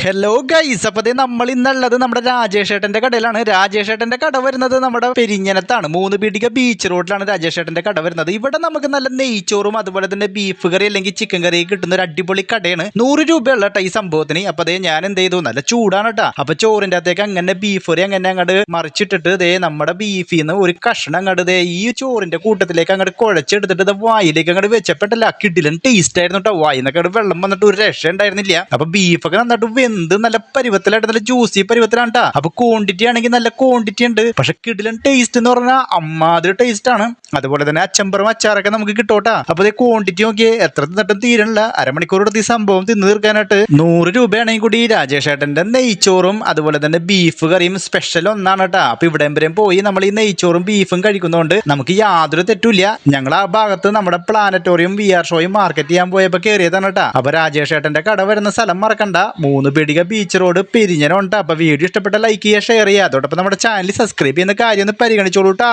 Hello guys, അപ്പോൾ നമ്മൾ ഇന്നുള്ളത് നമ്മുടെ രാജേഷ് ഏട്ടൻ്റെ കടയിലാണ്. രാജേഷ് ഏട്ടൻ്റെ കട വരുന്നത് നമ്മുടെ പെരിഞ്ഞനത്താണ്. 3 പീടിക ബീച്ച് റോഡിലാണ് രാജേഷ് ഏട്ടൻ്റെ കട വരുന്നത്. ഇവിടെ നമുക്ക് നല്ല നെയ്ച്ചോറും അതുപോലെ തന്നെ ബീഫ് കറി അല്ലെങ്കിൽ ചിക്കൻ കറി കിട്ടുന്ന ഒരു അടിപൊളി കടയാണ്. 100 രൂപയുള്ള കേട്ടോ ഈ സംഭവത്തിന്. അപ്പോൾ അതേ ഞാൻ എന്ത് ചെയ്തു, നല്ല ചൂടാണ് കേട്ടോ. അപ്പോൾ ചോറിൻ്റെ അകത്തേക്ക് അങ്ങനെ ബീഫ് കറി അങ്ങനെ അങ്ങോട്ട് മറിച്ചിട്ടിട്ട് ദേ നമ്മുടെ ബീഫിൽ നിന്ന് ഒരു കഷ്ണം അങ്ങോട്ട് ദേ ഈ ചോറിൻ്റെ കൂട്ടത്തിലേക്ക് അങ്ങോട്ട് കുഴച്ചെടുത്തിട്ട് വായിലേക്ക് അങ്ങോട്ട് വെച്ചപ്പെട്ടല്ല, കിടിലൻ ടേസ്റ്റ് ആയിരുന്നു കേട്ടോ. വായിന്നൊക്കെ വെള്ളം വന്നിട്ട് ഒരു രക്ഷ ഉണ്ടായിരുന്നില്ല. അപ്പോൾ ബീഫൊക്കെ നന്നായിട്ട് വെന്ത് നല്ല പരുവത്തിലായിട്ട് നല്ല ജ്യൂസി പരുവത്തിലാണ് കേട്ടോ. അപ്പൊ ക്വാണ്ടിറ്റി ആണെങ്കിൽ നല്ല ക്വാണ്ടിറ്റി ഉണ്ട്, പക്ഷെ കിടിലൻ ടേസ്റ്റ് എന്ന് പറഞ്ഞാൽ അമ്മാതിരി ടേസ്റ്റ് ആണ്. അതുപോലെ തന്നെ അച്ചമ്പറും അച്ചാറൊക്കെ നമുക്ക് കിട്ടോട്ടാ. അപ്പൊ അതേ ക്വാണ്ടിറ്റി നോക്കിയേ, എത്ര തിന്നിട്ടും തീരണില്ല. അരമണിക്കൂർ എടുത്ത് ഈ സംഭവം തിന്നു തീർക്കാനായിട്ട് 100 രൂപയാണെങ്കിൽ കൂടി രാജേഷ് ഏട്ടന്റെ നെയ്ച്ചോറും അതുപോലെ തന്നെ ബീഫ് കറിയും സ്പെഷ്യൽ ഒന്നാണ് കേട്ടോ. അപ്പൊ ഇവിടെ വരെയും പോയി നമ്മൾ ഈ നെയ്ച്ചോറും ബീഫും കഴിക്കുന്നതുകൊണ്ട് നമുക്ക് യാതൊരു തെറ്റില്ല. ഞങ്ങൾ ആ ഭാഗത്ത് നമ്മുടെ പ്ലാനറ്റോറിയം VR ഷോയും മാർക്കറ്റ് ചെയ്യാൻ പോയപ്പോ കയറിയതാണ് കേട്ടോ. അപ്പൊ രാജേഷ് ഏട്ടന്റെ കട വരുന്ന സ്ഥലം മറക്കണ്ട, 3 പീടിക ബീച്ച് റോഡ് പെരിഞ്ഞനം ഉണ്ട്. അപ്പൊ വീഡിയോ ഇഷ്ടപ്പെട്ട ലൈക്ക് ചെയ്യുക, ഷെയർ ചെയ്യുക. അതോടൊപ്പം നമ്മുടെ ചാനൽ സബ്സ്ക്രൈബ് ചെയ്യുന്ന കാര്യം ഒന്ന് പരിഗണിച്ചോളൂ ട്ടാ.